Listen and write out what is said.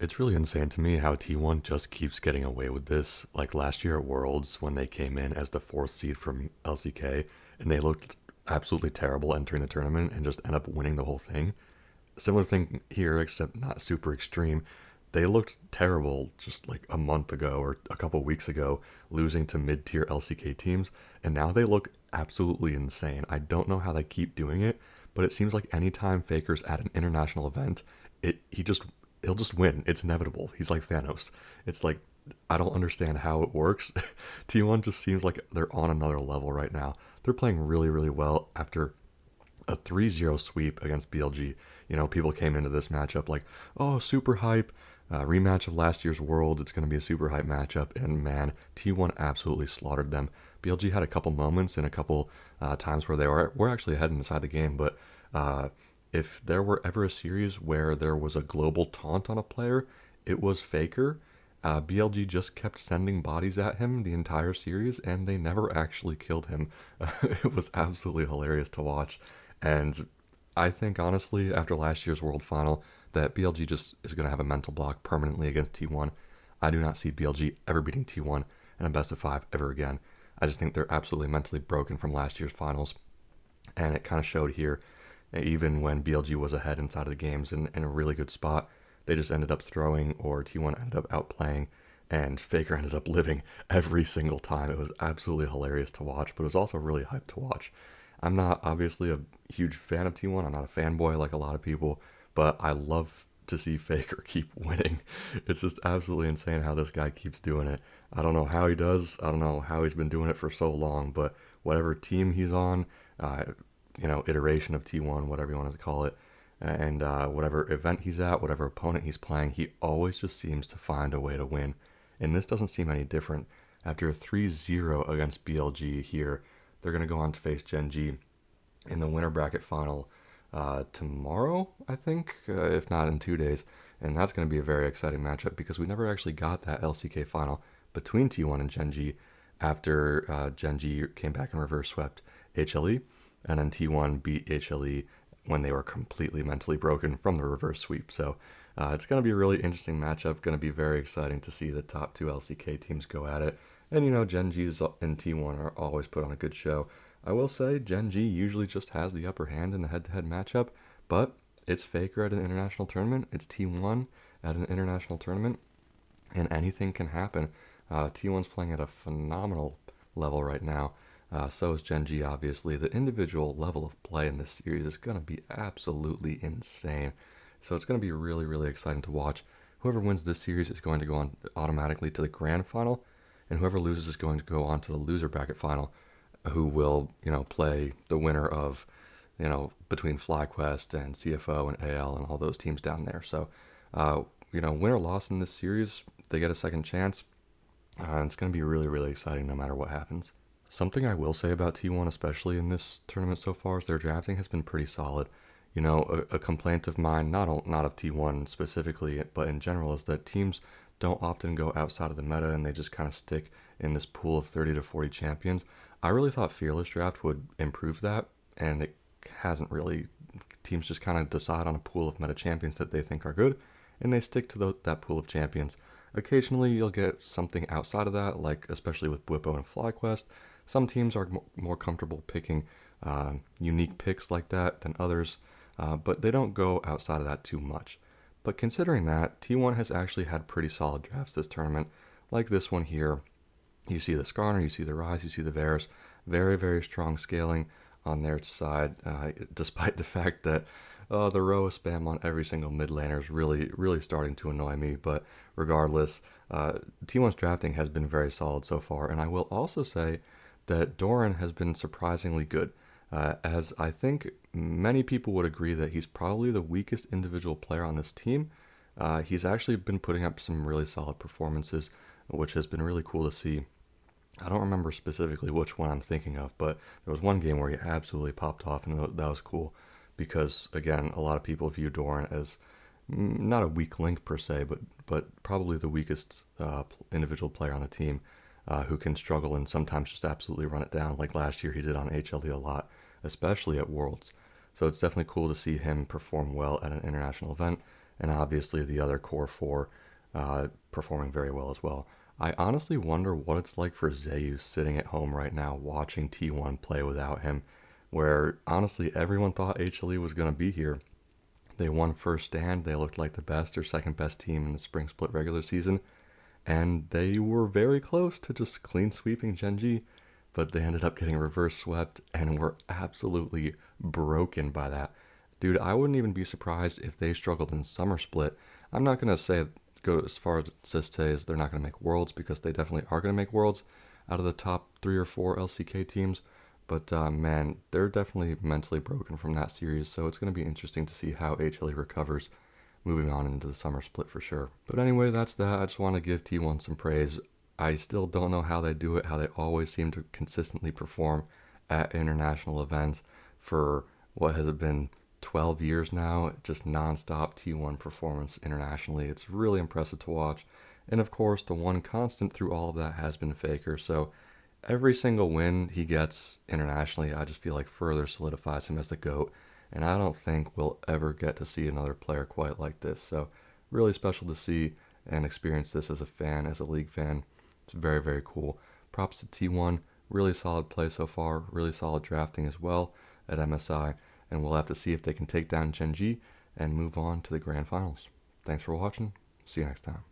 It's really insane to me how T1 just keeps getting away with this. Like last year at Worlds, when they came in as the fourth seed from LCK, and they looked absolutely terrible entering the tournament and just end up winning the whole thing. Similar thing here, except not super extreme. They looked terrible just like a month ago or a couple weeks ago, losing to mid tier LCK teams, and now they look absolutely insane. I don't know how they keep doing it, but it seems like anytime Faker's at an international event, it he just he'll just win. It's inevitable. He's like Thanos. It's like I don't understand how it works. T1 just seems like they're on another level right now. They're playing really, really well after a 3-0 sweep against BLG. You know, people came into this matchup like, oh, super hype. Rematch of last year's World. It's going to be a super hype matchup. And man, T1 absolutely slaughtered them. BLG had a couple moments and a couple times where they were actually ahead inside the game. But uh, if there were ever a series where there was a global taunt on a player, it was Faker. BLG just kept sending bodies at him the entire series, and they never actually killed him. It was absolutely hilarious to watch. And I think, honestly, after last year's World Final, that BLG just is going to have a mental block permanently against T1. I do not see BLG ever beating T1 in a best of five ever again. I just think they're absolutely mentally broken from last year's finals. And it kind of showed here, even when BLG was ahead inside of the games in a really good spot, they just ended up throwing, or T1 ended up outplaying, and Faker ended up living every single time. It was absolutely hilarious to watch, but it was also really hyped to watch. I'm not obviously a huge fan of T1. I'm not a fanboy like a lot of people, but I love to see Faker keep winning. It's just absolutely insane how this guy keeps doing it. I don't know how he does. I don't know how he's been doing it for so long, but whatever team he's on, uh, iteration of T1, whatever you want to call it, and whatever event he's at, whatever opponent he's playing, he always just seems to find a way to win. And this doesn't seem any different. After a 3-0 against BLG here, they're going to go on to face Gen G in the winner bracket final tomorrow, I think, if not in 2 days. And that's going to be a very exciting matchup because we never actually got that LCK final between T1 and Gen G after Gen G came back and reverse swept HLE, and then T1 beat HLE when they were completely mentally broken from the reverse sweep. So it's going to be a really interesting matchup. Going to be very exciting to see the top two LCK teams go at it. And Gen G's and T1 are always put on a good show. I will say Gen G usually just has the upper hand in the head-to-head matchup, but it's Faker at an international tournament. It's T1 at an international tournament, and anything can happen. T1's playing at a phenomenal level right now. So is Gen G, obviously. The individual level of play in this series is going to be absolutely insane. So it's going to be really, really exciting to watch. Whoever wins this series is going to go on automatically to the grand final, and whoever loses is going to go on to the loser bracket final, who will, play the winner of, between FlyQuest and CFO and AL and all those teams down there. So, win or loss in this series, they get a second chance. It's going to be really, really exciting no matter what happens. Something I will say about T1, especially in this tournament so far, is their drafting has been pretty solid. A complaint of mine, not of T1 specifically, but in general, is that teams don't often go outside of the meta and they just kind of stick in this pool of 30 to 40 champions. I really thought Fearless Draft would improve that, and it hasn't really. Teams just kind of decide on a pool of meta champions that they think are good, and they stick to that pool of champions. Occasionally, you'll get something outside of that, like especially with Blippo and FlyQuest. Some teams are more comfortable picking unique picks like that than others, but they don't go outside of that too much. But considering that, T1 has actually had pretty solid drafts this tournament, like this one here. You see the Skarner, you see the Rise, you see the Varus. Very, very strong scaling on their side, despite the fact that the Roa spam on every single mid laner is really, really starting to annoy me. But regardless, T1's drafting has been very solid so far. And I will also say that Doran has been surprisingly good, as I think many people would agree that he's probably the weakest individual player on this team. He's actually been putting up some really solid performances, which has been really cool to see. I don't remember specifically which one I'm thinking of, but there was one game where he absolutely popped off, and that was cool because, again, a lot of people view Doran as not a weak link per se, but probably the weakest individual player on the team, who can struggle and sometimes just absolutely run it down, like last year he did on HLE a lot, especially at Worlds. So it's definitely cool to see him perform well at an international event. and obviously the other core four performing very well as well. I honestly wonder what it's like for Zeus sitting at home right now watching T1 play without him, where honestly everyone thought HLE was going to be here. They won first stand, they looked like the best or second best team in the spring split regular season, and they were very close to just clean sweeping Genji, but they ended up getting reverse swept and were absolutely broken by that. Dude, I wouldn't even be surprised if they struggled in summer split. I'm not gonna say go as far as to say as they're not gonna make worlds because they definitely are gonna make worlds out of the top 3 or 4 LCK teams. But man, they're definitely mentally broken from that series, so it's going to be interesting to see how HLE recovers moving on into the summer split for sure. But anyway, that's that. I just want to give T1 some praise. I still don't know how they do it, how they always seem to consistently perform at international events for what has it been 12 years now, just nonstop T1 performance internationally. It's really impressive to watch. And of course, the one constant through all of that has been Faker. So every single win he gets internationally, I just feel like further solidifies him as the GOAT. And I don't think we'll ever get to see another player quite like this. So, really special to see and experience this as a fan, as a league fan. It's very, very cool. Props to T1. Really solid play so far. Really solid drafting as well at MSI. And we'll have to see if they can take down Genji and move on to the grand finals. Thanks for watching. See you next time.